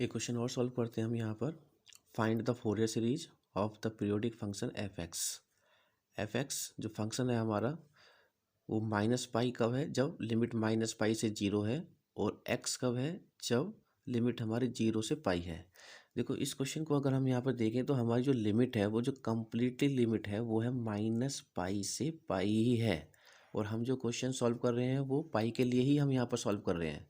एक क्वेश्चन और सॉल्व करते हैं हम यहाँ पर। Find the Fourier series of the periodic function F x. F x जो फंक्शन है हमारा वो माइनस पाई कब है, जब लिमिट माइनस पाई से जीरो है, और एक्स कब है, जब लिमिट हमारी जीरो से पाई है। देखो इस क्वेश्चन को अगर हम यहाँ पर देखें तो हमारी जो लिमिट है वो जो कम्प्लीटली लिमिट है वो है माइनस पाई से पाई ही है, और हम जो क्वेश्चन सॉल्व कर रहे हैं वो पाई के लिए ही हम यहाँ पर सॉल्व कर रहे हैं।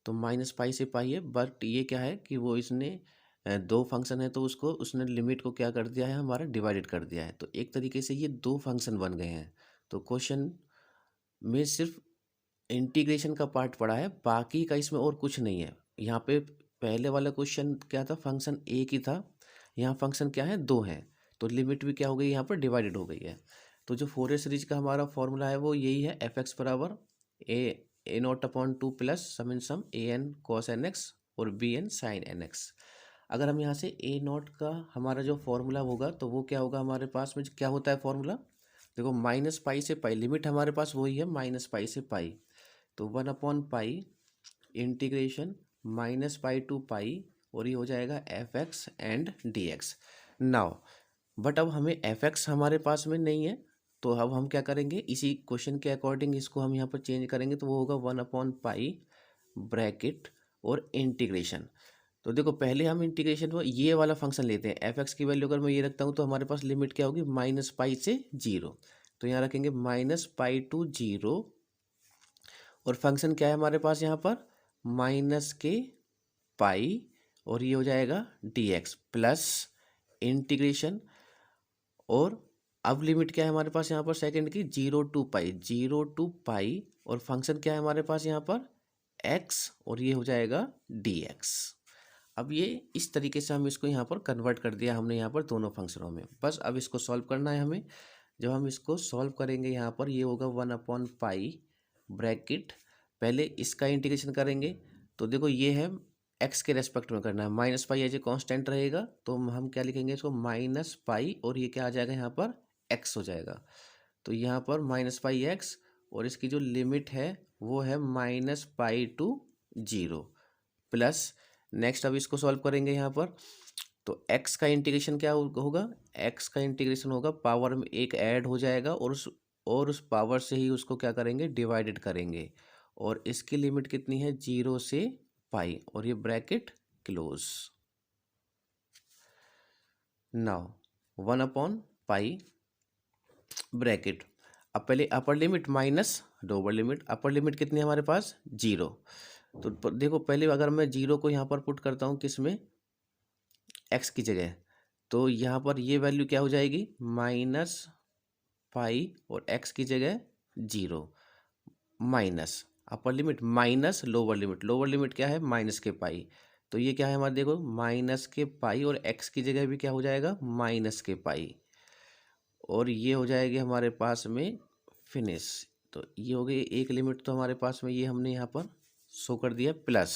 तो माइनस पाई से पाई है, बट ये क्या है कि वो इसने दो फंक्शन है तो उसको उसने लिमिट को क्या कर दिया है, हमारा डिवाइडेड कर दिया है। तो एक तरीके से ये दो फंक्शन बन गए हैं। तो क्वेश्चन में सिर्फ इंटीग्रेशन का पार्ट पड़ा है, बाकी का इसमें और कुछ नहीं है। यहाँ पे पहले वाला क्वेश्चन क्या था, फंक्शन एक ही था, यहाँ फंक्शन क्या है, दो हैं, तो लिमिट भी क्या हो गई, यहाँ पर डिवाइडेड हो गई है। तो जो फोरियर सीरीज का हमारा फॉर्मूला है वो यही है, एफ एक्स बराबर a nought upon two plus sum in sum a n cos n x और b n sine n x. अगर हम यहाँ से ए नॉट का हमारा जो फॉर्मूला होगा तो वो क्या होगा, हमारे पास में क्या होता है फॉर्मूला, देखो माइनस पाई से पाई, लिमिट हमारे पास वही है माइनस पाई से पाई, तो one upon pi integration minus pi to pi, और ये हो जाएगा f x and d x. Now but अब हमें एफ एक्स हमारे पास में नहीं है, तो अब हम क्या करेंगे, इसी क्वेश्चन के अकॉर्डिंग इसको हम यहाँ पर चेंज करेंगे, तो वो होगा वन अपॉन पाई ब्रैकेट और इंटीग्रेशन। तो देखो पहले हम इंटीग्रेशन में ये वाला फंक्शन लेते हैं, एफ एक्स की वैल्यू अगर मैं ये रखता हूँ तो हमारे पास लिमिट क्या होगी, माइनस पाई से जीरो, तो यहाँ रखेंगे माइनस पाई टू जीरो, और फंक्शन क्या है हमारे पास यहाँ पर, माइनस के पाई, और ये हो जाएगा डी एक्स प्लस इंटीग्रेशन, और अब लिमिट क्या है हमारे पास यहाँ पर सेकंड की, zero to pi, zero to pi, और फंक्शन क्या है हमारे पास यहाँ पर, एक्स, और ये हो जाएगा डी एक्स। अब ये इस तरीके से हम इसको यहाँ पर कन्वर्ट कर दिया हमने यहाँ पर दोनों फंक्शनों में। बस अब इसको सॉल्व करना है हमें। जब हम इसको सॉल्व करेंगे यहाँ पर ये होगा वन अपॉन पाई ब्रैकेट, पहले इसका इंटीग्रेशन करेंगे, तो देखो ये है एक्स के रेस्पेक्ट में करना है, minus pi as a constant रहेगा, तो हम क्या लिखेंगे इसको, माइनस पाई, और ये क्या आ जाएगा यहाँ पर, एक्स हो जाएगा। तो यहाँ पर माइनस पाई एक्स, और इसकी जो लिमिट है वो है minus pi to zero, plus next अब इसको सॉल्व करेंगे यहाँ पर, तो x का इंटीग्रेशन क्या होगा, x का इंटीग्रेशन होगा, पावर में एक ऐड हो जाएगा, और उस पावर से ही उसको क्या करेंगे, डिवाइडेड करेंगे, और इसकी लिमिट कितनी है, जीरो से पाई, और ये bracket close. Now one upon पाई ब्रैकेट, अब पहले अपर limit minus lower limit, upper limit कितनी है हमारे पास, जीरो, तो देखो पहले अगर मैं जीरो को यहाँ पर पुट करता हूँ किस में, एक्स की जगह, तो यहाँ पर ये वैल्यू क्या हो जाएगी, माइनस पाई, और एक्स की जगह जीरो, माइनस अपर limit minus lower limit, lower limit क्या है, माइनस के पाई, तो ये क्या है हमारे, देखो माइनस के पाई, और एक्स की जगह भी क्या हो जाएगा, माइनस के पाई, और ये हो जाएगी हमारे पास में फिनिश। तो ये हो गई एक लिमिट, तो हमारे पास में ये हमने यहाँ पर शो कर दिया, प्लस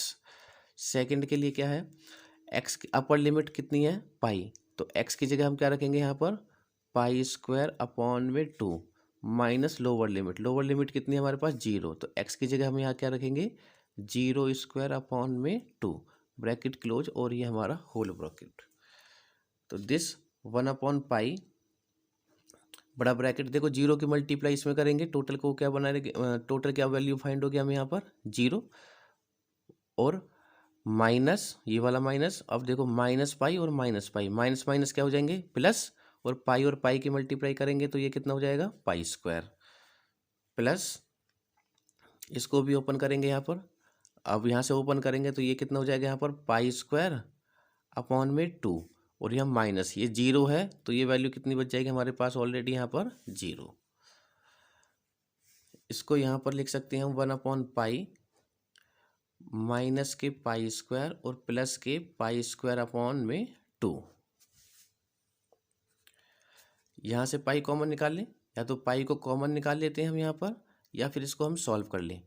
सेकंड के लिए क्या है, एक्स की अपर लिमिट कितनी है, पाई, तो एक्स की जगह हम क्या रखेंगे यहाँ पर, पाई स्क्वायर अपॉन में two, minus lower limit, lower limit कितनी है हमारे पास, जीरो, तो एक्स की जगह हम यहाँ क्या रखेंगे, जीरो स्क्वायर अपॉन में टू, ब्रैकेट क्लोज, और ये हमारा होल ब्रैकेट। तो दिस वन अपॉन पाई बड़ा ब्रैकेट, देखो जीरो की मल्टीप्लाई इसमें करेंगे, टोटल को क्या बना रहेगा, टोटल क्या वैल्यू फाइंड होगी हमें यहाँ पर, जीरो, और माइनस ये वाला माइनस, अब देखो माइनस पाई और माइनस पाई, माइनस माइनस क्या हो जाएंगे, प्लस, और पाई की मल्टीप्लाई करेंगे तो ये कितना हो जाएगा, पाई स्क्वायर, प्लस इसको भी ओपन करेंगे यहाँ पर, अब यहाँ से ओपन करेंगे तो ये कितना हो जाएगा यहाँ पर, पाई स्क्वायर अपॉन में टू, और यहाँ माइनस, ये जीरो है तो ये वैल्यू कितनी बच जाएगी हमारे पास ऑलरेडी यहाँ पर जीरो। इसको यहाँ पर लिख सकते हैं हम one upon pi minus k pi square और प्लस के पाई स्क्वायर अपॉन में टू। यहाँ से पाई कॉमन निकाल लें, या तो पाई को कॉमन निकाल लेते हैं हम यहाँ पर, या फिर इसको हम सॉल्व कर लें।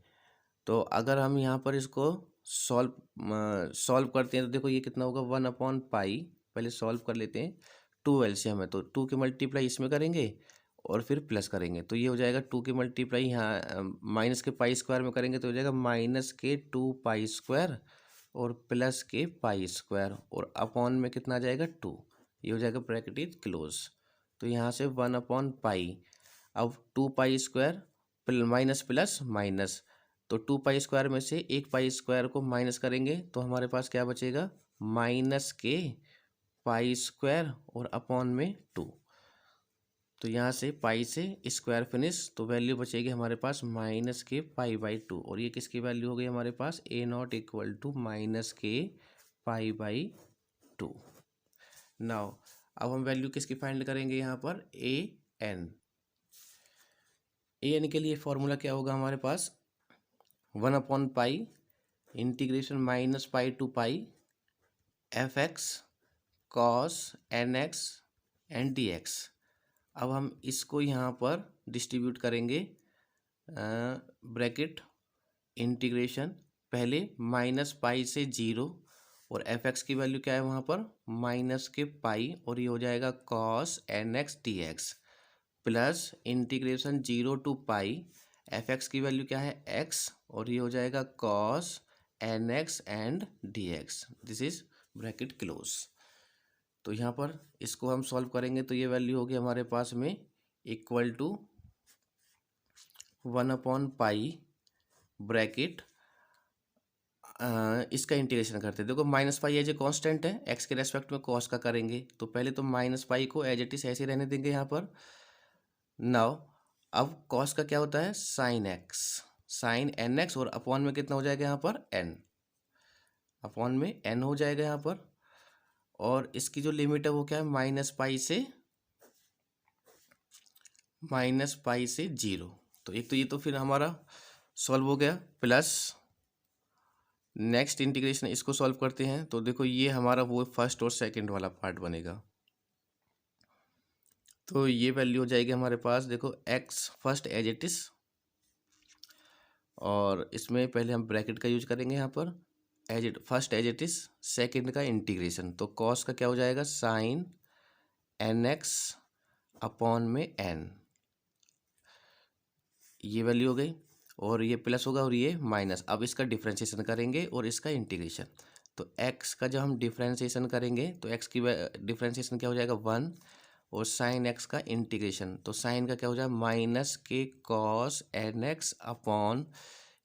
तो अगर हम यहाँ पर इसको सॉल्व करते हैं तो देखो ये कितना होगा, वन अपॉन पाई, पहले सॉल्व कर लेते हैं, टू एलसीएम है तो टू की मल्टीप्लाई इसमें करेंगे और फिर प्लस करेंगे, तो ये हो जाएगा टू की मल्टीप्लाई यहाँ माइनस के पाई स्क्वायर में करेंगे तो हो जाएगा माइनस के टू पाई स्क्वायर, और प्लस के पाई स्क्वायर और अपॉन में कितना आ जाएगा 2, ये हो जाएगा ब्रैकेट इज क्लोज। तो यहाँ से 1/पाई, अब 2 pi square minus plus minus, तो 2 पाई स्क्वायर में से 1 पाई स्क्वायर को माइनस करेंगे तो हमारे पास क्या बचेगा, माइनस के पाई स्क्वायर और अपॉन में 2। तो यहाँ से पाई से स्क्वायर फिनिश, तो वैल्यू बचेगी हमारे पास माइनस के पाई/2, और ये किसकी वैल्यू हो गई हमारे पास, A0 इक्वल टू माइनस के पाई/2। नाउ अब हम वैल्यू किसकी फाइंड करेंगे यहाँ पर, an के लिए फॉर्मूला क्या होगा हमारे पास, 1/पाई integration minus pi to pi fx cos nx and dx। अब हम इसको यहाँ पर डिस्ट्रीब्यूट करेंगे, ब्रैकेट इंटीग्रेशन पहले माइनस पाई से 0 और fx की वैल्यू क्या है वहाँ पर, माइनस के पाई, और ये हो जाएगा cos nx dx plus integration 0 to pi, fx की वैल्यू क्या है x, और ये हो जाएगा cos nx and dx, this is bracket close. तो यहाँ पर इसको हम सॉल्व करेंगे तो ये वैल्यू होगी हमारे पास में इक्वल टू 1/पाई ब्रैकेट, इसका इंटीग्रेशन करते हैं। देखो minus pi as a constant है, एक्स के रेस्पेक्ट में कॉस का करेंगे, तो पहले तो माइनस पाई को एज इट इज ऐसे रहने देंगे यहाँ पर। नाउ अब कॉस का क्या होता है, sine x, sine n x, और अपॉन में कितना हो जाएगा यहाँ पर, एन, अपॉन में एन हो जाएगा यहाँ पर। और इसकी जो लिमिट है वो क्या है, माइनस पाई से 0। तो एक तो ये तो फिर हमारा सॉल्व हो गया, प्लस नेक्स्ट इंटीग्रेशन इसको सॉल्व करते हैं। तो देखो ये हमारा वो फर्स्ट और सेकंड वाला पार्ट बनेगा, तो ये वैल्यू हो जाएगी हमारे पास, देखो x first as it is, और इसमें पहले हम ब्रैकेट का यूज करेंगे यहाँ पर, first as it is, second का इंटीग्रेशन, तो cos का क्या हो जाएगा, साइन nx अपॉन में n, ये वैल्यू हो गई, और ये प्लस होगा और ये माइनस। अब इसका डिफ्रेंशिएशन करेंगे और इसका इंटीग्रेशन, तो x का जब हम डिफ्रेंशिएशन करेंगे तो x की डिफ्रेंशिएशन क्या हो जाएगा 1, और साइन x का इंटीग्रेशन, तो साइन का क्या हो जाएगा माइनस के cos nx अपॉन,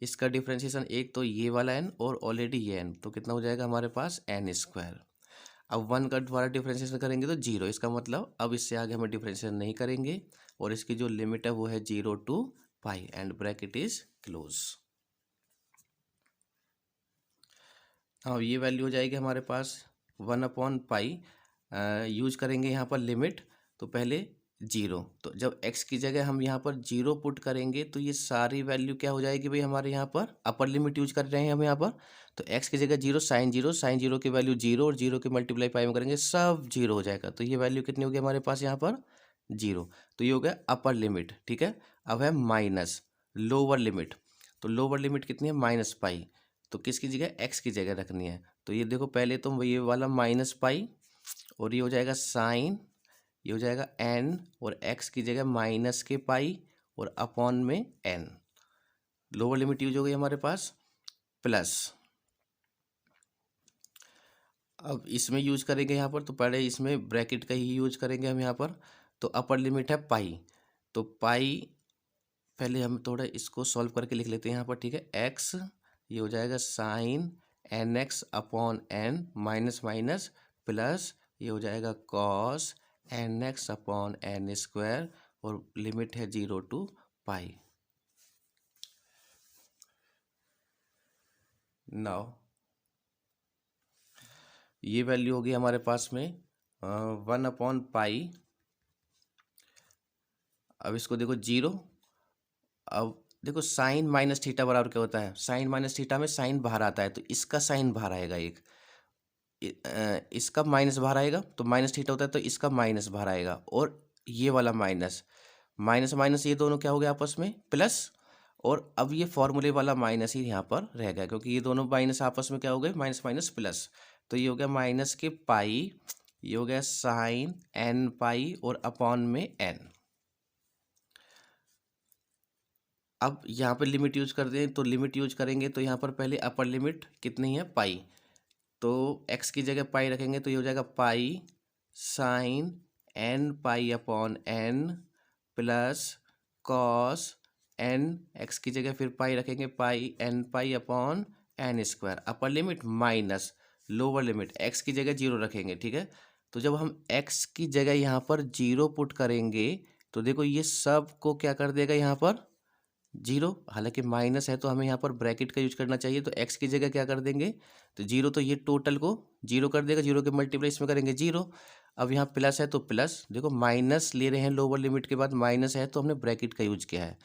इसका डिफ्रेंशिएशन एक तो ये वाला n और ऑलरेडी ये n, तो कितना हो जाएगा हमारे पास n²। अब 1 का दोबारा डिफ्रेंशिएशन करेंगे तो 0, इसका मतलब अब इससे आगे हमें डिफ्रेंशिएशन नहीं करेंगे, और इसकी जो लिमिट है वो है 0 to pi and bracket is close. अब ये वैल्यू हो जाएगी हमारे पास 1/पाई, यूज करेंगे यहाँ पर लिमिट, तो पहले 0, तो जब x की जगह हम यहाँ पर 0 पुट करेंगे तो ये सारी वैल्यू क्या हो जाएगी भाई, हमारे यहाँ पर अपर लिमिट यूज कर रहे हैं हम यहाँ पर, तो x की जगह 0, साइन 0 की वैल्यू 0, और 0 के मल्टीप्लाई पाई में करेंगे सब 0 हो जाएगा, तो ये वैल्यू कितनी होगी हमारे पास यहाँ पर 0। तो ये हो गया अपर लिमिट, ठीक है। अब है माइनस लोअर लिमिट, तो लोअर लिमिट कितनी है, माइनस पाई, तो किसकी जगह, x की जगह रखनी है। तो ये देखो पहले तो ये वाला माइनस पाई, और ये हो जाएगा साइन, ये हो जाएगा n, और x की जगह माइनस के पाई और अपॉन में n, लोअर लिमिट यूज हो गई हमारे पास, प्लस अब इसमें यूज करेंगे यहाँ पर, तो पहले इसमें ब्रैकेट का ही यूज करेंगे हम यहाँ पर, तो अपर लिमिट है पाई, तो पाई पहले हम थोड़ा इसको सॉल्व करके लिख लेते हैं यहाँ पर, ठीक है। x ये हो जाएगा sine nx upon n minus minus plus, ये हो जाएगा cos nx अपॉन n², और लिमिट है 0 टू पाई। नाउ ये वैल्यू होगी हमारे पास में 1/पाई, अब इसको देखो 0, अब देखो साइन माइनस थीटा बराबर क्या होता है, साइन माइनस थीटा में साइन बाहर आता है, तो इसका साइन बाहर आएगा, एक इसका माइनस बाहर आएगा, तो माइनस थीटा होता है तो इसका माइनस बाहर आएगा, और ये वाला माइनस माइनस माइनस, ये दोनों क्या हो गया आपस में प्लस, और अब ये फॉर्मूले वाला माइनस ही यहाँ पर रह गया, क्योंकि ये दोनों माइनस आपस में क्या हो गए, माइनस माइनस प्लस, तो ये हो गया माइनस के पाई, ये हो गया साइन n पाई और अपॉन में n। अब यहाँ पर लिमिट यूज करते हैं, तो लिमिट यूज करेंगे तो यहाँ पर पहले अपर लिमिट कितनी है पाई, तो x की जगह पाई रखेंगे तो ये हो जाएगा पाई sine n pi upon n plus cos n, x की जगह फिर पाई रखेंगे पाई n pi upon n square, अपर limit minus lower limit, x की जगह जीरो रखेंगे। ठीक है, तो जब हम x की जगह यहाँ पर जीरो पुट करेंगे तो देखो ये सब को क्या कर देगा यहाँ पर जीरो, हालांकि माइनस है तो हमें यहाँ पर ब्रैकेट का यूज करना चाहिए। तो x की जगह क्या कर देंगे तो जीरो, तो ये टोटल को जीरो कर देगा, जीरो के मल्टीप्लाई इसमें करेंगे जीरो। अब यहाँ प्लस है तो प्लस, देखो माइनस ले रहे हैं लोअर लिमिट के बाद, माइनस है तो हमने ब्रैकेट का यूज किया है,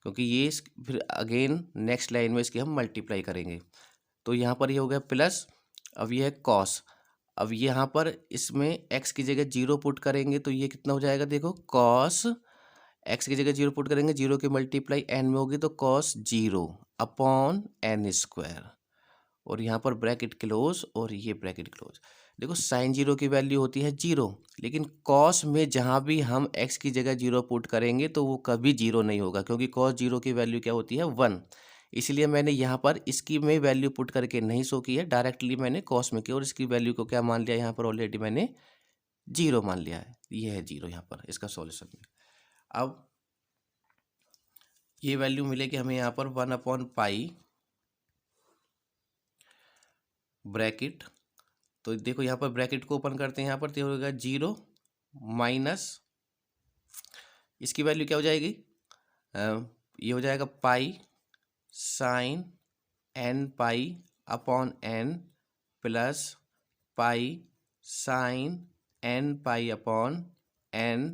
क्योंकि ये फिर अगेन नेक्स्ट लाइन में इसकी हम मल्टीप्लाई करेंगे। तो यहाँ पर ये हो गया प्लस, अब ये है कॉस, अब यहाँ पर इसमें x की जगह जीरो पुट करेंगे तो ये कितना हो जाएगा, देखो कॉस, x की जगह जीरो पुट करेंगे, जीरो की मल्टीप्लाई n में होगी तो cos zero upon n square, और यहाँ पर ब्रैकेट क्लोज और ये ब्रैकेट क्लोज। देखो साइन जीरो की वैल्यू होती है जीरो, लेकिन कॉस में जहाँ भी हम x की जगह जीरो पुट करेंगे तो वो कभी जीरो नहीं होगा, क्योंकि कॉस जीरो की वैल्यू क्या होती है वन। इसलिए मैंने यहाँ पर इसकी में वैल्यू पुट करके नहीं शो की है, डायरेक्टली मैंने कॉस में की और इसकी वैल्यू को क्या मान लिया यहाँ पर ऑलरेडी मैंने जीरो मान लिया है। ये है जीरो यहाँ पर इसका सॉल्यूशन में। अब ये वैल्यू मिलेगी हमें यहाँ पर वन अपॉन पाई ब्रैकेट, तो देखो यहाँ पर ब्रैकेट को ओपन करते हैं, यहाँ पर तो होगा जीरो माइनस, इसकी वैल्यू क्या हो जाएगी, ये हो जाएगा पाई sine n pi upon n plus pi sine n pi upon n,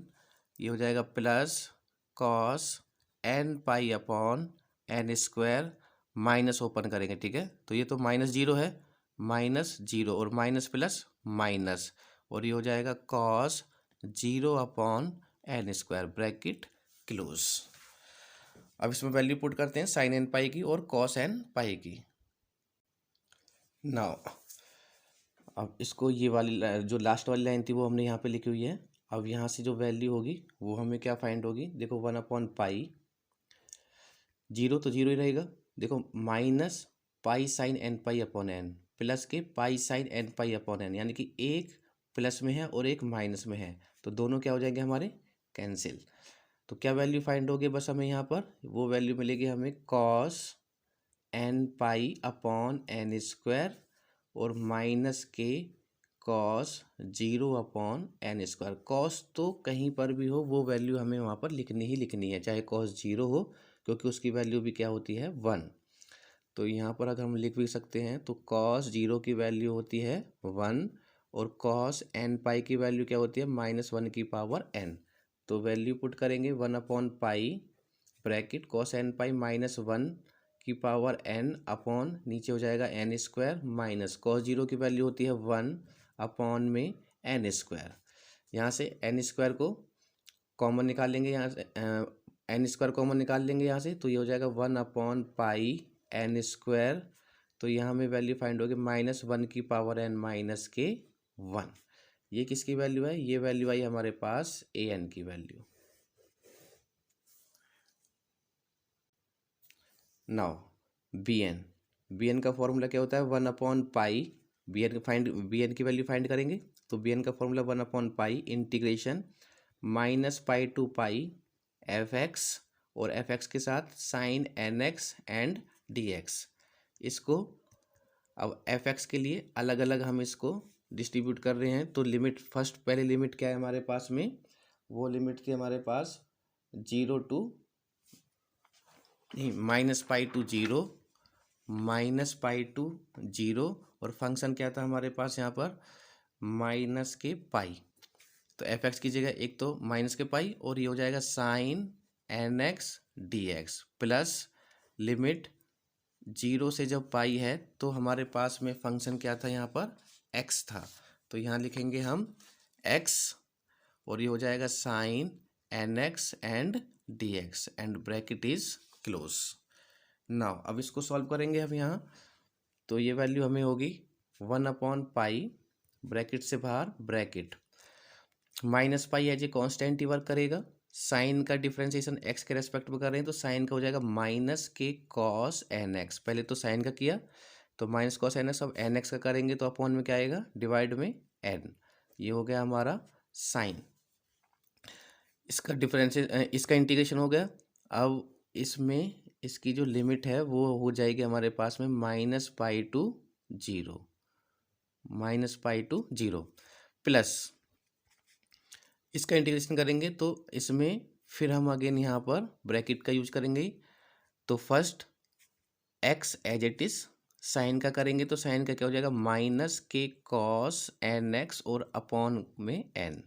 ये हो जाएगा plus cos n pi upon n square, minus open करेंगे। ठीक है, तो ये तो माइनस जीरो है, माइनस जीरो और माइनस प्लस माइनस, और ये हो जाएगा cos zero upon n square, bracket close. अब इसमें वैल्यू पुट करते हैं साइन n पाई की और कॉस n पाई की। नाउ अब इसको ये वाली जो लास्ट वाली लाइन थी वो हमने यहाँ पे लिखी हुई है। अब यहाँ से जो वैल्यू होगी वो हमें क्या फाइंड होगी, देखो वन अपॉन पाई, जीरो तो जीरो ही रहेगा, देखो minus pi sine n pi upon n plus के pi sine n pi upon n, यानी कि एक प्लस में है और एक माइनस में है, तो दोनों क्या हो जाएंगे हमारे कैंसिल। तो क्या वैल्यू फाइंड होगी बस हमें यहाँ पर, वो वैल्यू मिलेगी हमें cos n pi upon n square और माइनस के cos zero upon n square. Cos तो कहीं पर भी हो वो वैल्यू हमें वहाँ पर लिखनी ही लिखनी है, चाहे कॉस जीरो हो, क्योंकि उसकी वैल्यू भी क्या होती है वन। तो यहाँ पर अगर हम लिख भी सकते हैं तो कॉस जीरो की वैल्यू होती है वन और कॉस n पाई की वैल्यू क्या होती है माइनस वन की पावर n। तो वैल्यू पुट करेंगे वन अपॉन पाई bracket cos n pi minus one की पावर n अपॉन नीचे हो जाएगा n square minus cos zero की वैल्यू होती है वन अपॉन में n स्क्वायर। यहाँ से n स्क्वायर को कॉमन निकाल लेंगे, यहाँ से n स्क्वायर कॉमन निकाल लेंगे यहाँ से, तो ये हो जाएगा one upon pi n square, तो यहाँ हमें वैल्यू फाइंड होगी माइनस वन की पावर n माइनस के वन। ये किसकी वैल्यू है, ये वैल्यू आई हमारे पास an की वैल्यू। नाउ bn का फॉर्मूला क्या होता है वन अपॉन पाई, bn की वैल्यू फाइंड करेंगे तो bn का formula one upon pi integration minus pi to pi fx और fx के साथ साइन nx एंड dx। इसको अब fx के लिए अलग अलग हम इसको डिस्ट्रीब्यूट कर रहे हैं, तो लिमिट फर्स्ट पहले लिमिट क्या है हमारे पास में, वो लिमिट थी हमारे पास जीरो टू नहीं minus pi to zero, minus pi to zero, और फंक्शन क्या था हमारे पास यहाँ पर माइनस के पाई। तो एफ एक्स की जगह एक तो माइनस के पाई और ये हो जाएगा sine n x d x plus limit zero से जब पाई है तो हमारे पास में फंक्शन क्या था यहाँ पर एक्स था, तो यहाँ लिखेंगे हम एक्स और ये हो जाएगा sine n x and d x and bracket is close. Now अब इसको सॉल्व करेंगे हम यहाँ, तो ये वैल्यू हमें होगी वन अपॉन पाई ब्रैकेट से बाहर bracket minus pi as a constant ही वर्क करेगा, साइन का डिफरेंशिएशन एक्स के रेस्पेक्ट में कर रहे हैं तो साइन का हो जाएगा माइनस के कॉस एन एक्स, पहले तो साइन का किया तो माइनस कॉस एन एक्स, अब एन एक्स का करेंगे तो अपॉन में क्या आएगा, डिवाइड में एन। ये हो गया हमारा साइन। इसका डिफरेंस, इसका इंटीग्रेशन हो गया। अब इसमें इसकी जो लिमिट है वो हो जाएगी हमारे पास में minus pi to zero, minus pi to zero, plus इसका इंटीग्रेशन करेंगे तो इसमें फिर हम अगेन यहाँ पर ब्रैकेट का यूज करेंगे। तो first x as it is, sine का करेंगे तो साइन का क्या हो जाएगा, माइनस के कॉस एन एक्स और अपॉन में एन।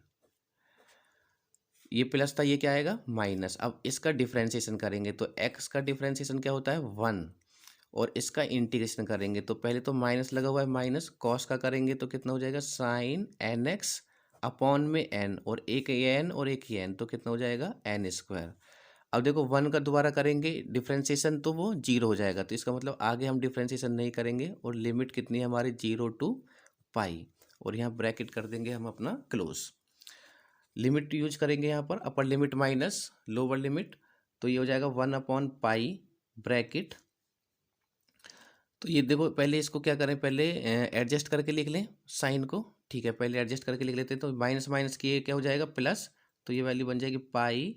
ये प्लस था, ये क्या आएगा माइनस। अब इसका डिफ्रेंशिएशन करेंगे तो एक्स का डिफ्रेंशिएशन क्या होता है 1, और इसका इंटीग्रेशन करेंगे तो पहले तो माइनस लगा हुआ है, माइनस कॉस का करेंगे तो कितना हो जाएगा साइन एन एक्स अपॉन में एन, और एक ये एन और एक ये एन, तो कितना हो जाएगा एन स्क्वायर। अब देखो 1 का दोबारा करेंगे डिफ्रेंशिएशन तो वो 0 हो जाएगा, तो इसका मतलब आगे हम डिफ्रेंशिएशन नहीं करेंगे, और लिमिट कितनी है हमारी 0 टू पाई, और यहाँ ब्रैकेट कर देंगे हम अपना क्लोज। लिमिट यूज करेंगे यहाँ पर अपर लिमिट माइनस लोअर लिमिट, तो ये हो जाएगा 1 अपॉन पाई ब्रैकेट। तो ये देखो पहले इसको क्या करें, पहले एडजस्ट करके लिख लें साइन को, ठीक है पहले एडजस्ट करके लिख लेते हैं। तो माइनस माइनस की क्या हो जाएगा प्लस, तो ये वैल्यू बन जाएगी पाई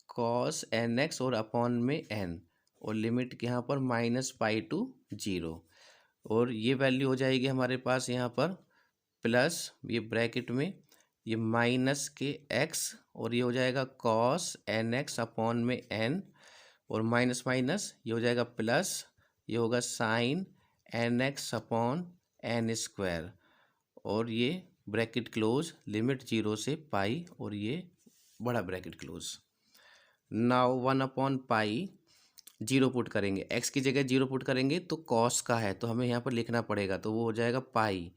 कॉस एन एक्स और अपॉन में एन, और लिमिट यहाँ पर माइनस पाई टू जीरो, और ये वैल्यू हो जाएगी हमारे पास यहाँ पर प्लस ये ब्रैकेट में ये माइनस के एक्स, और ये हो जाएगा कॉस एन एक्स अपॉन में एन, और माइनस माइनस ये हो जाएगा प्लस, ये होगा sine n x upon n square, और ये ब्रैकेट क्लोज, लिमिट 0 से पाई, और ये बड़ा bracket close. Now 1 upon pi 0 put करेंगे, एक्स की जगह 0 पुट करेंगे तो कॉस का है तो हमें यहाँ पर लिखना पड़ेगा, तो वो हो जाएगा pi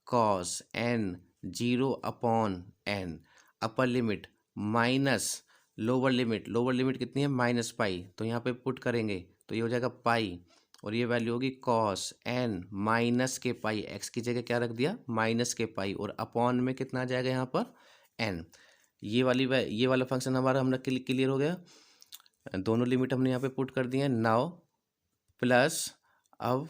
cos n 0 upon n, upper limit minus lower limit, lower limit कितनी है माइनस पाई, तो यहाँ पे पुट करेंगे तो ये हो जाएगा पाई, और ये वैल्यू होगी कॉस एन माइनस के पाई, एक्स की जगह क्या रख दिया माइनस के पाई, और अपॉन में कितना आ जाएगा यहाँ पर एन। ये वाला फंक्शन हमारा हमने क्लियर हो गया, दोनों लिमिट हमने यहाँ पे पुट कर दिए हैं। नाउ प्लस अब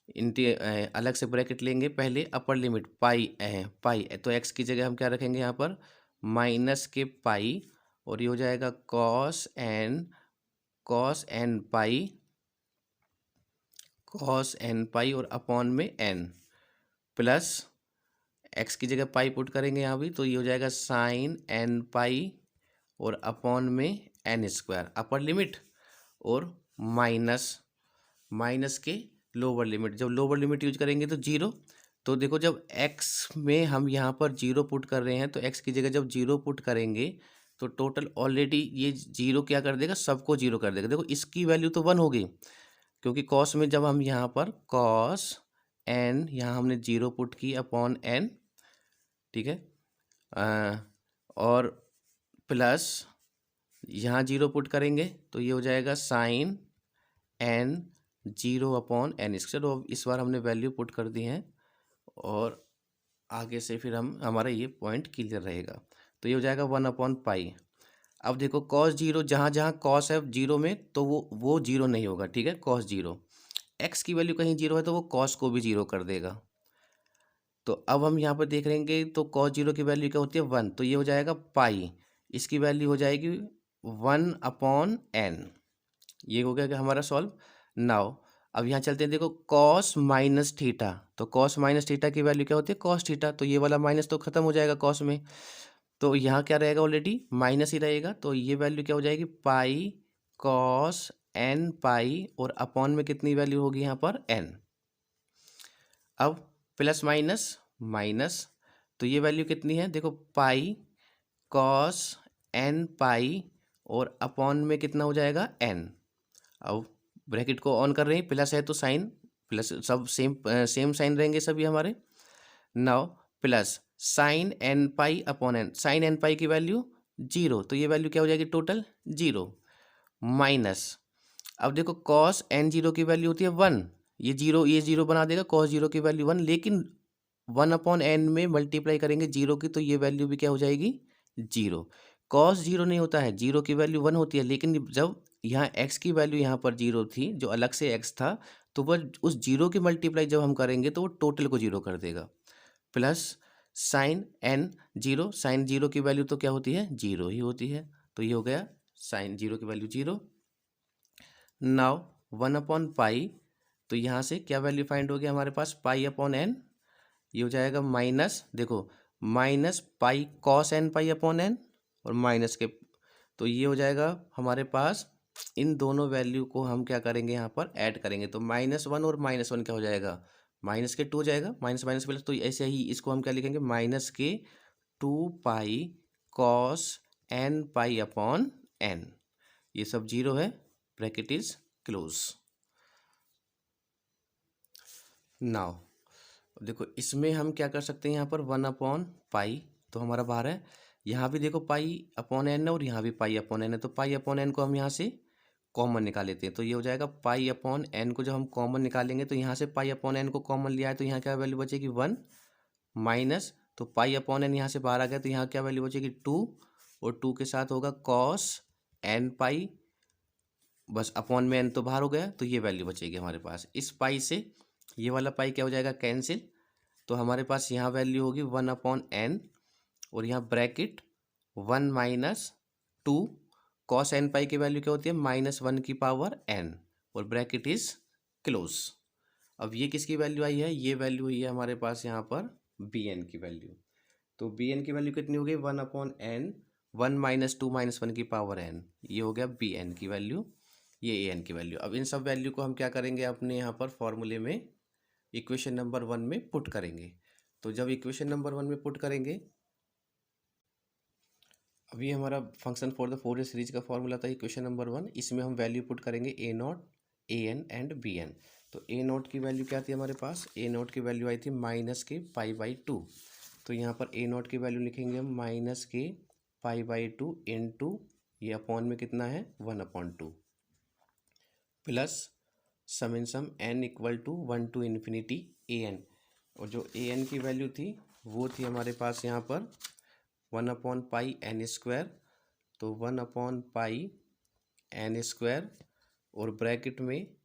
अलग से ब्रैकेट लेंगे, पहले अपर लिमिट पाई पाई, तो एक्स की जगह हम क्या रखेंगे यहाँ पर माइनस के पाई, और ये हो जाएगा कॉस एन पाई और अपॉन में एन, प्लस एक्स की जगह पाई पुट करेंगे यहाँ भी, तो ये हो जाएगा साइन एन पाई और अपॉन में एन स्क्वायर अपर लिमिट, और माइनस के लोअर लिमिट, जब लोअर लिमिट यूज करेंगे तो 0। तो देखो जब x में हम यहाँ पर 0 पुट कर रहे हैं तो x की जगह जब 0 पुट करेंगे तो टोटल ऑलरेडी ये 0 क्या कर देगा, सबको 0 कर देगा। देखो इसकी वैल्यू तो 1 होगी, क्योंकि कॉस में जब हम यहाँ पर कॉस एन यहाँ हमने 0 पुट की अपॉन एन, ठीक है, और प्लस यहाँ 0 पुट करेंगे तो ये हो जाएगा sine n 0 upon n square. तो इस बार हमने वैल्यू पुट कर दी है, और आगे से फिर हमारा ये पॉइंट क्लियर रहेगा। तो ये हो जाएगा 1 अपॉन पाई। अब देखो कॉस 0, जहाँ जहाँ कॉस है 0 में तो वो 0 नहीं होगा, ठीक है, कॉस 0, एक्स की वैल्यू कहीं 0 है तो वो कॉस को भी 0 कर देगा। तो अब हम यहाँ पर देख लेंगे तो कॉस 0 की वैल्यू क्या होती है 1, तो ये हो जाएगा पाई, इसकी वैल्यू हो जाएगी 1 अपॉन एन। ये हो गया कि हमारा सॉल्व। नाउ अब यहाँ चलते हैं, देखो कॉस माइनस थीटा, तो कॉस माइनस थीटा की वैल्यू क्या होती है कॉस थीटा, तो ये वाला माइनस तो खत्म हो जाएगा कॉस में, तो यहाँ क्या रहेगा ऑलरेडी माइनस ही रहेगा, तो ये वैल्यू क्या हो जाएगी पाई कॉस एन पाई, और अपॉन में कितनी वैल्यू होगी यहाँ पर एन। अब प्लस माइनस माइनस, तो ये वैल्यू कितनी है देखो पाई कॉस एन पाई, और अपॉन में कितना हो जाएगा एन। अब ब्रैकेट को ऑन कर रहे हैं, प्लस है तो साइन प्लस, सब सेम साइन रहेंगे सभी हमारे। Now plus sine n pi upon n, sine n pi की वैल्यू 0, तो ये वैल्यू क्या हो जाएगी टोटल 0, माइनस अब देखो कॉस एन 0 की वैल्यू होती है 1, ये 0 बना देगा कॉस 0 की वैल्यू 1, लेकिन 1 अपॉन एन में मल्टीप्लाई करेंगे 0 की, तो ये वैल्यू भी क्या हो जाएगी 0। कॉस 0 नहीं होता है, 0 की वैल्यू 1 होती है, लेकिन जब यहाँ x की वैल्यू यहाँ पर 0 थी, जो अलग से x था, तो वह उस जीरो की मल्टीप्लाई जब हम करेंगे तो वो टोटल को जीरो कर देगा। Plus sine n zero, sine zero की वैल्यू तो क्या होती है, जीरो ही होती है, तो ये हो गया साइन जीरो की वैल्यू जीरो। नाउ 1/पाई, तो यहाँ से क्या वैल्यू फाइंड हो गया हमारे पास, पाई अपॉन एन, ये हो जाएगा माइनस, देखो minus pi cos n pi upon n और माइनस के, तो ये हो जाएगा हमारे पास, इन दोनों वैल्यू को हम क्या करेंगे यहाँ पर ऐड करेंगे, तो -1 और -1 क्या हो जाएगा, माइनस के 2 हो जाएगा, माइनस माइनस प्लस, तो ऐसे ही इसको हम क्या लिखेंगे, minus k 2 pi cos n pi upon n, ये सब जीरो है, ब्रैकेट इज क्लोज। नाउ देखो इसमें हम क्या कर सकते हैं, यहाँ पर 1/पाई तो हमारा बाहर है, यहाँ भी देखो पाई अपॉन एन है और यहाँ भी पाई अपॉन एन है, तो पाई अपॉन एन को हम यहाँ से कॉमन निकाल लेते हैं, तो ये हो जाएगा पाई अपॉन एन को जब हम कॉमन निकालेंगे तो यहाँ से पाई अपॉन एन को कॉमन लिया है तो यहाँ क्या वैल्यू बचेगी 1 माइनस, तो पाई अपॉन एन यहाँ से बाहर आ गया तो यहाँ क्या वैल्यू बचेगी 2 और 2 के साथ होगा कॉस एन पाई, बस अपॉन में एन तो बाहर हो गया तो ये वैल्यू बचेगी हमारे पास। इस पाई से ये वाला पाई क्या हो जाएगा, कैंसिल, तो हमारे पास यहाँ वैल्यू होगी 1/n और यहाँ bracket 1 minus 2 cos n pi की वैल्यू क्या होती है, -1 की पावर n और ब्रैकेट इज क्लोज। अब ये किसकी वैल्यू आई है, ये वैल्यू हुई है हमारे पास यहाँ पर bn की वैल्यू, तो bn की वैल्यू कितनी हो गई 1/n, 1 माइनस 2 -1 की पावर n, ये हो गया bn की वैल्यू, ये an की वैल्यू। अब इन सब वैल्यू को हम क्या करेंगे, अपने यहाँ पर फॉर्मूले में इक्वेशन नंबर 1 में पुट करेंगे। तो जब इक्वेशन नंबर 1 में पुट करेंगे, अभी हमारा function for the Fourier series का फॉर्मूला था इक्वेशन नंबर 1, इसमें हम वैल्यू पुट करेंगे a0 an एंड bn। तो a0 की वैल्यू क्या थी हमारे पास, a0 की वैल्यू आई थी -पाई/2, तो यहाँ पर a0 की वैल्यू लिखेंगे हम -पाई/2 इंटू ये अपॉन में कितना है 1/2 plus sum in sum n equal to 1 to infinity an, और जो an की वैल्यू थी वो थी हमारे पास यहाँ पर 1/पाई n स्क्वायर, तो 1/पाई n स्क्वायर और ब्रैकेट में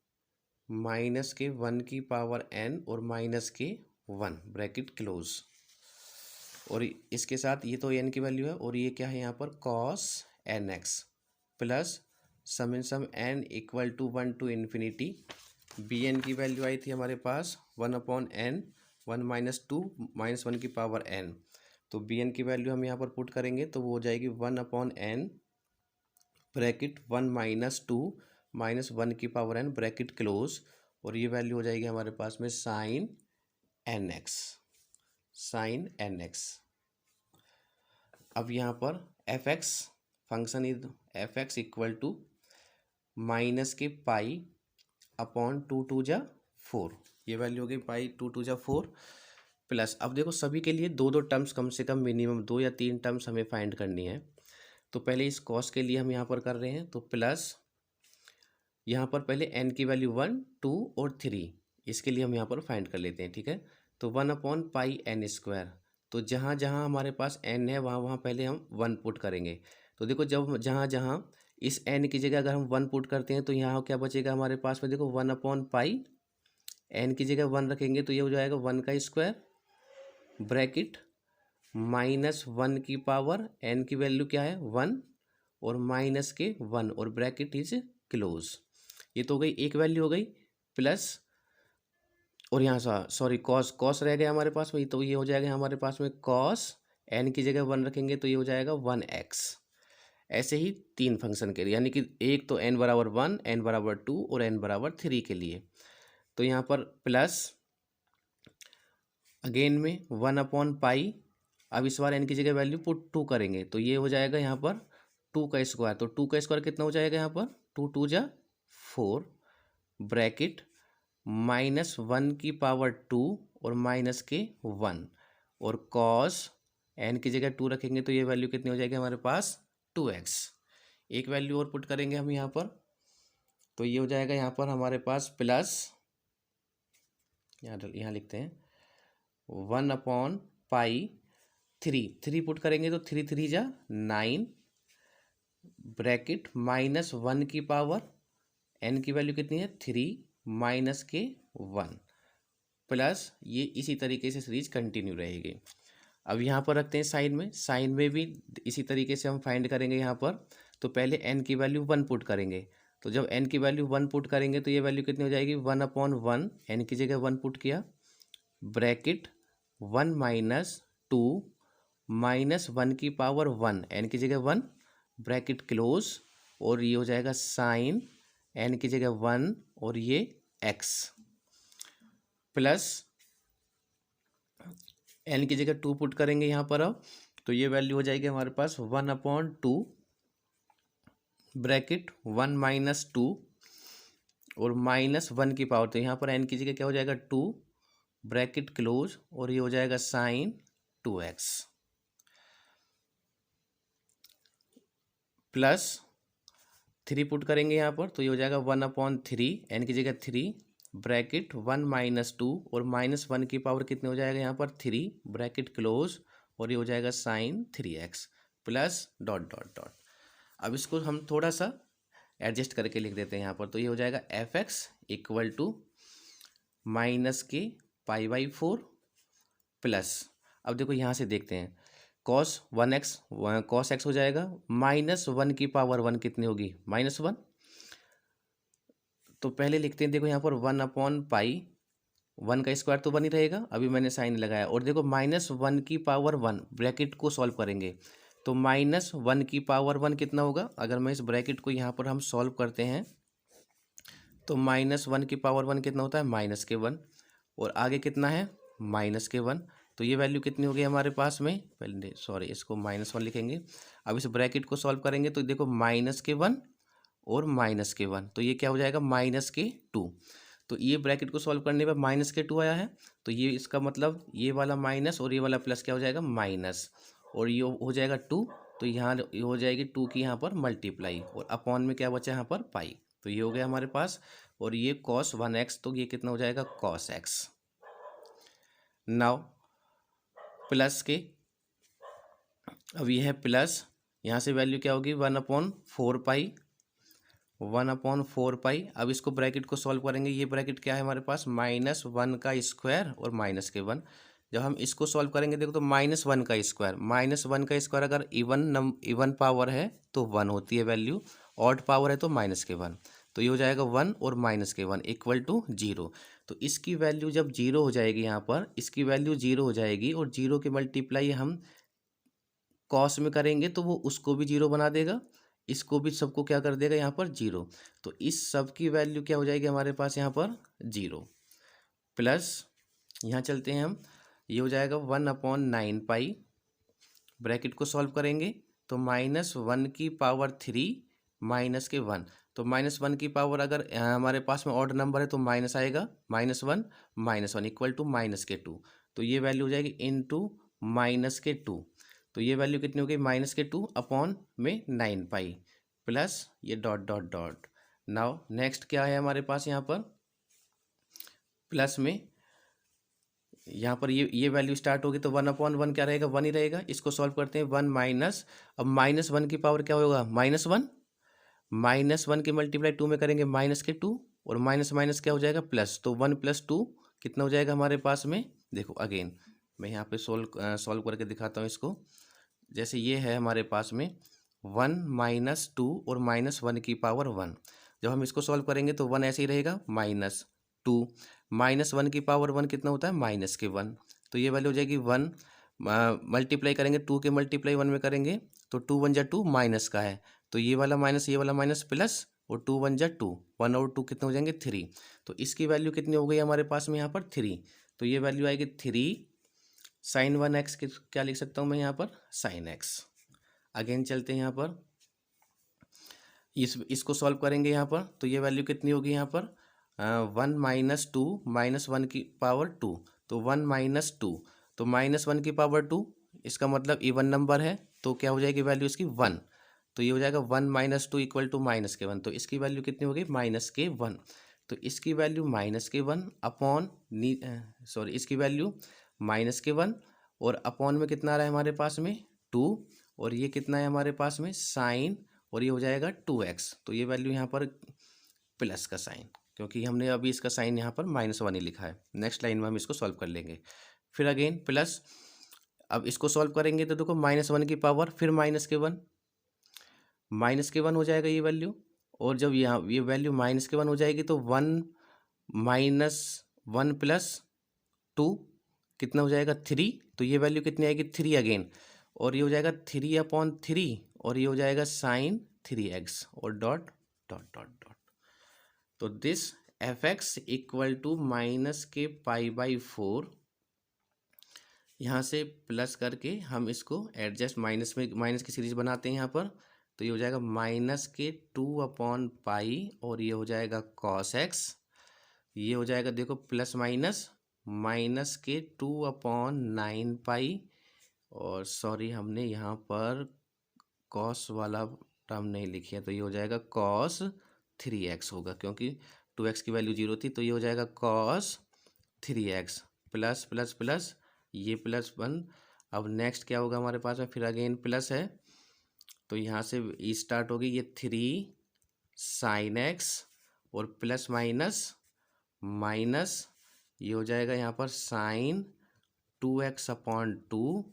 माइनस के 1 की पावर n और माइनस के 1 ब्रैकेट क्लोज, और इसके साथ ये तो n की वैल्यू है और ये क्या है यहाँ पर cos nx plus sum in sum n equal to 1 to infinity, bn की वैल्यू आई थी हमारे पास 1/n 1 माइनस 2 -1 की पावर n, तो bn की वैल्यू हम यहाँ पर पुट करेंगे तो वो हो जाएगी 1/n ब्रैकेट 1 माइनस 2 -1 की पावर n ब्रैकेट क्लोज, और ये वैल्यू हो जाएगी हमारे पास में साइन nx। अब यहाँ पर fx function is fx equal to minus k pi upon 2×4, ये वैल्यू हो गई पाई 2×4 प्लस, अब देखो सभी के लिए दो दो टर्म्स कम से कम मिनिमम 2 या 3 टर्म्स हमें फाइंड करनी है, तो पहले इस कॉस के लिए हम यहाँ पर कर रहे हैं, तो प्लस यहाँ पर पहले n की वैल्यू 1 2 और 3, इसके लिए हम यहाँ पर फाइंड कर लेते हैं, ठीक है, तो 1/पाई n स्क्वायर, तो जहाँ जहाँ हमारे पास n है वहाँ वहाँ पहले हम 1 पुट करेंगे, तो देखो जब जहाँ जहाँ इस n की जगह अगर हम 1 पुट करते हैं तो यहाँ क्या बचेगा हमारे पास में, देखो 1/पाई n की जगह 1 रखेंगे तो ये हो जाएगा 1 का स्क्वायर ब्रैकेट -1 की पावर n की वैल्यू क्या है 1 और माइनस के 1 और ब्रैकेट इज क्लोज, ये तो हो गई एक वैल्यू हो गई, प्लस और यहाँ सॉरी कॉस रह गया हमारे पास में, तो ये हो जाएगा हमारे पास में कॉस n की जगह 1 रखेंगे तो ये हो जाएगा 1x। ऐसे ही 3 फंक्शन के लिए, यानी कि एक तो n=1 n=2 और n=3 के लिए, तो यहाँ पर प्लस अगेन में 1/पाई, अब इस बार n की जगह वैल्यू पुट 2 करेंगे तो ये हो जाएगा यहाँ पर 2 का स्क्वायर, तो 2 का स्क्वायर कितना हो जाएगा यहाँ पर 2×2=4 ब्रैकेट -1 की पावर 2 और माइनस के 1 और कॉस n की जगह 2 रखेंगे तो ये वैल्यू कितनी हो जाएगी हमारे पास 2x। एक वैल्यू और पुट करेंगे हम यहाँ पर, तो ये हो जाएगा यहाँ पर हमारे पास प्लस, यहाँ लिखते हैं 1/पाई 3 पुट करेंगे तो 3×3=9 ब्रैकेट -1 की पावर n की वैल्यू कितनी है 3 माइनस के 1 प्लस ये इसी तरीके से सीरीज कंटिन्यू रहेगी। अब यहाँ पर रखते हैं साइन में भी इसी तरीके से हम फाइंड करेंगे यहाँ पर। तो पहले n की वैल्यू 1 पुट करेंगे, तो जब n की वैल्यू 1 पुट करेंगे तो ये वैल्यू कितनी हो जाएगी 1/1, n की जगह 1 पुट किया, ब्रैकेट 1 माइनस 2 माइनस 1 की पावर 1, n की जगह 1, ब्रैकेट क्लोज, और ये हो जाएगा साइन n की जगह 1 और ये x प्लस n की जगह 2 पुट करेंगे यहाँ पर। अब तो ये वैल्यू हो जाएगी हमारे पास 1/2 ब्रैकेट 1 माइनस 2 और माइनस 1 की पावर, तो यहाँ पर n की जगह क्या हो जाएगा 2, ब्रैकेट क्लोज, और ये हो जाएगा साइन 2x प्लस 3 पुट करेंगे यहाँ पर, तो ये हो जाएगा 1/3, n की जगह 3, ब्रैकेट 1 माइनस 2 और माइनस 1 की पावर कितने हो जाएगा यहाँ पर 3, ब्रैकेट क्लोज, और ये हो जाएगा sine 3x plus dot dot dot. अब इसको हम थोड़ा सा एडजस्ट करके लिख देते हैं यहाँ पर, तो ये हो जाएगा fx इक्वल टू माइनस के π/4 प्लस, अब देखो यहाँ से देखते हैं cos 1x cos x हो जाएगा, माइनस 1 की पावर 1 कितनी होगी -1, तो पहले लिखते हैं, देखो यहाँ पर 1/π, 1 का स्क्वायर तो 1 ही रहेगा, अभी मैंने साइन लगाया, और देखो -1 की पावर 1 ब्रैकेट को सॉल्व करेंगे, तो -1 की पावर 1 कितना होगा, अगर मैं इस ब्रैकेट को यहाँ पर हम सॉल्व करते हैं तो -1 की पावर 1 कितना होता है -1, और आगे कितना है -1, तो ये वैल्यू कितनी होगी हमारे पास में, पहले सॉरी इसको -1 लिखेंगे। अब इस ब्रैकेट को सॉल्व करेंगे तो देखो -1 और -1, तो ये क्या हो जाएगा -2, तो ये ब्रैकेट को सॉल्व करने पर -2 आया है, तो ये इसका मतलब ये वाला माइनस और ये वाला प्लस क्या हो जाएगा माइनस, और ये हो जाएगा 2, तो यहाँ हो जाएगी 2 की यहाँ पर मल्टीप्लाई, और अपॉन में क्या बचा यहाँ पर पाई, तो ये हो गया हमारे पास, और ये cos 1x, तो ये कितना हो जाएगा cos x। नाउ प्लस के, अब ये है प्लस, यहाँ से वैल्यू क्या होगी 1/4 अब इसको ब्रैकेट को सॉल्व करेंगे, ये ब्रैकेट क्या है हमारे पास -1 का स्क्वायर और -1, जब हम इसको सॉल्व करेंगे देखो तो -1 का स्क्वायर अगर इवन पावर है तो 1 होती है वैल्यू, ऑड पावर है तो -1, तो ये हो जाएगा 1 और -1 इक्वल टू 0, तो इसकी वैल्यू जब 0 हो जाएगी, यहाँ पर इसकी वैल्यू 0 हो जाएगी, और 0 के मल्टीप्लाई हम कॉस में करेंगे तो वो उसको भी 0 बना देगा, इसको भी सबको क्या कर देगा यहाँ पर 0, तो इस सब की वैल्यू क्या हो जाएगी हमारे पास यहाँ पर 0, प्लस यहाँ चलते हैं हम, ये हो जाएगा 1/9 ब्रैकेट को सॉल्व करेंगे तो -1 की पावर 3 -1, तो -1 की पावर अगर हमारे पास में ऑड नंबर है तो माइनस आएगा, -1 इक्वल टू -2, तो ये वैल्यू हो जाएगी इनटू -2, तो ये वैल्यू कितनी हो गई -2 अपॉन में 9 प्लस ये dot dot dot. Now next क्या है हमारे पास यहाँ पर प्लस में, यहाँ पर ये वैल्यू स्टार्ट होगी तो 1/1 क्या रहेगा 1 ही रहेगा, इसको सॉल्व करते हैं 1 माइनस, अब -1 की पावर क्या होगा -1 की मल्टीप्लाई 2 में करेंगे -2, और माइनस माइनस क्या हो जाएगा प्लस, तो 1 + 2 कितना हो जाएगा हमारे पास में, देखो अगेन मैं यहाँ पे सॉल्व करके दिखाता हूँ इसको, जैसे ये है हमारे पास में 1 - 2 और -1 की पावर 1, जब हम इसको सॉल्व करेंगे तो 1 ऐसे ही रहेगा -2 -1 की पावर 1 कितना होता है -1, तो ये वैल्यू हो जाएगी 1, मल्टीप्लाई करेंगे 2 के मल्टीप्लाई 1 में करेंगे तो 2 × 1 = 2 माइनस का है, तो ये वाला माइनस प्लस, और 2 × 1 = 2, 1 और 2 कितने हो जाएंगे 3, तो इसकी वैल्यू कितनी हो गई हमारे पास में यहाँ पर 3, तो ये वैल्यू आएगी 3 sin 1x, क्या लिख सकता हूँ मैं यहाँ पर sin x। अगेन चलते हैं यहाँ पर, इसको सॉल्व करेंगे यहाँ पर, तो ये वैल्यू कितनी होगी यहाँ पर 1 - 2 -1 की पावर 2, तो 1 - 2, तो -1 की पावर 2, इसका मतलब इवन नंबर है तो क्या हो जाएगी वैल्यू इसकी 1, तो ये हो जाएगा 1 - 2 इक्वल टू -1, तो इसकी वैल्यू कितनी होगी -1, तो इसकी वैल्यू -1 अपॉन सॉरी इसकी वैल्यू -1, और अपॉन में कितना आ रहा है हमारे पास में 2, और ये कितना है हमारे पास में साइन, और ये हो जाएगा 2x, तो ये वैल्यू यहाँ पर प्लस का साइन, क्योंकि हमने अभी इसका साइन यहाँ पर -1 ही लिखा है। नेक्स्ट लाइन में हम इसको सॉल्व कर लेंगे। फिर अगेन प्लस, अब इसको सॉल्व करेंगे तो देखो -1 की पावर, फिर -1 हो जाएगा ये वैल्यू। और जब यहाँ ये वैल्यू -1 हो जाएगी तो 1 -1 + 2 कितना हो जाएगा 3। तो ये वैल्यू कितनी आएगी 3 अगेन, और ये हो जाएगा 3/3, और ये हो जाएगा sin 3x और डॉट डॉट डॉट डॉट। तो this fx equal to -k π/4, यहाँ से प्लस करके हम इसको एडजस्ट माइनस में, माइनस की सीरीज बनाते हैं यहाँ पर। तो ये हो जाएगा -2/π, और ये हो जाएगा cos x। ये हो जाएगा देखो प्लस माइनस -2/9π, और सॉरी हमने यहाँ पर cos वाला टर्म नहीं लिखी है, तो ये हो जाएगा cos 3x होगा, क्योंकि 2x की वैल्यू 0 थी। तो ये हो जाएगा cos 3x plus plus plus ये +1। अब नेक्स्ट क्या होगा हमारे पास में, फिर अगेन प्लस है, तो यहाँ से ई स्टार्ट होगी ये 3 sin x, और प्लस माइनस माइनस ये हो जाएगा यहाँ पर sin 2x/2,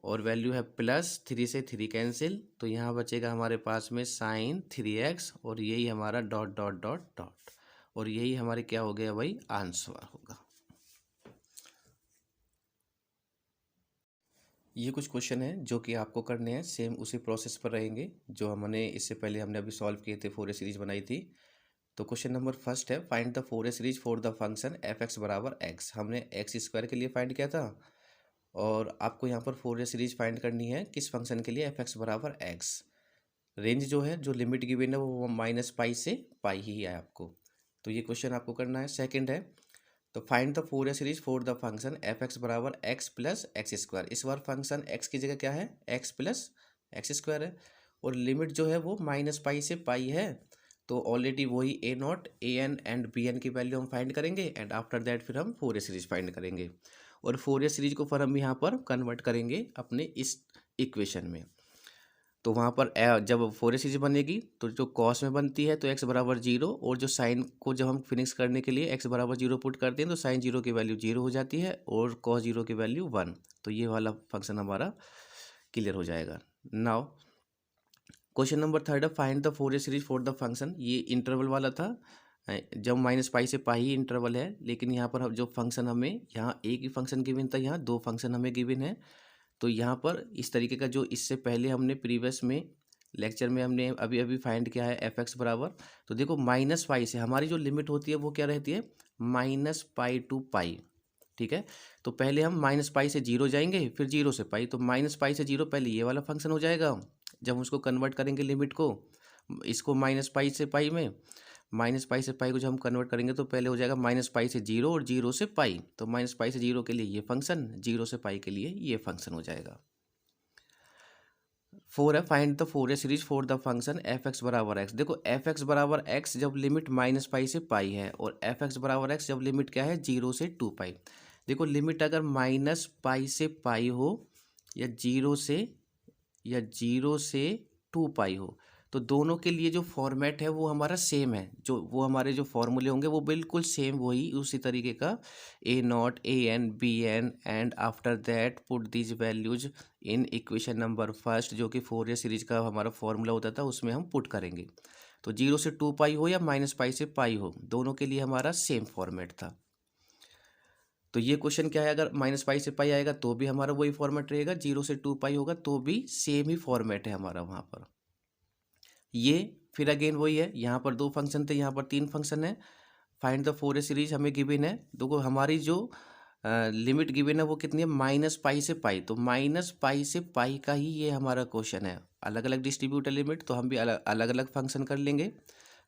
और वैल्यू है प्लस, 3 से 3 कैंसिल, तो यहाँ बचेगा हमारे पास में sin 3x, और यही हमारा डॉट डॉट डॉट डॉट, और यही हमारे क्या हो गया भाई आंसर होगा। ये कुछ क्वेश्चन है जो कि आपको करने हैं, सेम उसी प्रोसेस पर रहेंगे जो हमने इससे पहले हमने अभी सॉल्व किए थे, फोरियर सीरीज बनाई थी। तो क्वेश्चन नंबर फर्स्ट है, find the Fourier series for the function f(x) = x। हमने x² के लिए फाइंड किया था, और आपको यहाँ पर फोरियर सीरीज फाइंड करनी है किस फंक्शन के लिए, f(x) = x। रेंज जो है, जो लिमिट गिवन है वो -π से π ही है आपको। तो ये क्वेश्चन आपको करना है। सेकेंड है, तो find the Fourier series for the function f(x) = x + x²। इस बार फंक्शन x की जगह क्या है, x + x² है, और लिमिट जो है वो -π से π है। तो ऑलरेडी वही a0, an एंड bn की वैल्यू हम फाइंड करेंगे, एंड आफ्टर दैट फिर हम फोरियर सीरीज फाइंड करेंगे, और फोरियर सीरीज को फिर हम यहाँ पर कन्वर्ट करेंगे अपने इस इक्वेशन में। तो वहाँ पर जब फोरियर सीरीज बनेगी तो जो कॉस में बनती है तो x = 0, और जो साइन को जब हम फिनिक्स करने के लिए x = 0 पुट करते हैं तो साइन 0 की वैल्यू 0 हो जाती है, और कॉस 0 की वैल्यू 1। तो ये वाला फंक्शन हमारा क्लियर हो जाएगा। नाउ क्वेश्चन नंबर थर्ड है, find the Fourier series for the function. ये इंटरवल वाला था, जब -π से π ही इंटरवल है, लेकिन यहाँ पर जो फंक्शन हमें यहाँ एक ही फंक्शन गिवन था, यहाँ 2 फंक्शन हमें गिवन है। तो यहाँ पर इस तरीके का जो इससे पहले हमने प्रीवियस में लेक्चर में हमने अभी अभी फाइंड किया है f(x) बराबर, तो देखो -π से हमारी जो लिमिट होती है वो क्या रहती है, -π to π। ठीक है, तो पहले हम -π से 0 जाएंगे, फिर 0 से π, तो -π से 0 पहले ये वाला फंक्शन हो जाएगा। जब हम उसको कन्वर्ट करेंगे लिमिट को, इसको -π से π में, -π से π को जब हम कन्वर्ट करेंगे तो पहले हो जाएगा -π से 0 और 0 से π। तो -π से 0 के लिए ये फंक्शन, 0 से π के लिए ये फंक्शन हो जाएगा। 4 है, find the Fourier series for the function f(x) = x। देखो f(x) = x जब लिमिट -π से π है, और f(x) = x जब लिमिट क्या है 0 से 2π। देखो लिमिट अगर -π से π हो, या 0 से 2π हो, तो दोनों के लिए जो फॉर्मेट है वो हमारा सेम है, जो वो हमारे जो फॉर्मूले होंगे वो बिल्कुल सेम वही उसी तरीके का, a0, an, bn, and after that put these values in equation number first, जो कि फोरियर सीरीज का हमारा फॉर्मूला होता था उसमें हम पुट करेंगे। तो 0 से 2π हो या -π से π हो, दोनों के लिए हमारा सेम फॉर्मेट था। तो ये क्वेश्चन क्या है, अगर -π से π आएगा तो भी हमारा वही फॉर्मेट रहेगा, 0 से 2π होगा तो भी सेम ही फॉर्मेट है हमारा वहाँ पर। ये फिर अगेन वही है, यहाँ पर 2 फंक्शन थे, यहाँ पर 3 फंक्शन है। फाइंड द फोरियर सीरीज हमें गिवन है, देखो हमारी जो लिमिट गिवन है वो कितनी है, -π से π। तो -π से π का ही ये हमारा क्वेश्चन है। अलग अलग डिस्ट्रीब्यूटर लिमिट, तो हम भी अलग अलग फंक्शन कर लेंगे।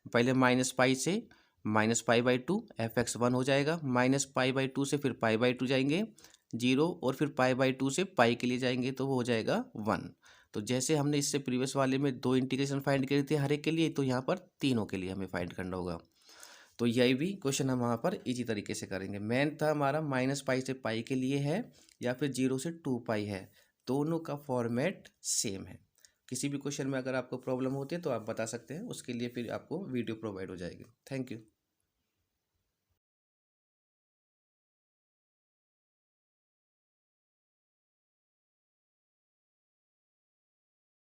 पहले -π से -π/2 f(x) 1 हो जाएगा, -π/2 से फिर π/2 जाएंगे 0, और फिर π/2 से π के लिए जाएंगे तो वो हो जाएगा 1। तो जैसे हमने इससे प्रीवियस वाले में 2 इंटीग्रेशन फाइंड करे थे हर एक के लिए, तो यहाँ पर तीनों के लिए हमें फाइंड करना होगा। तो यही भी क्वेश्चन हम वहाँ पर इजी तरीके से करेंगे। मेन था हमारा -π से π के लिए है, या फिर 0 से 2π है, दोनों का फॉर्मेट सेम है। किसी भी क्वेश्चन में अगर आपको प्रॉब्लम होती है तो आप बता सकते हैं, उसके लिए फिर आपको वीडियो प्रोवाइड हो जाएगी। Thank you.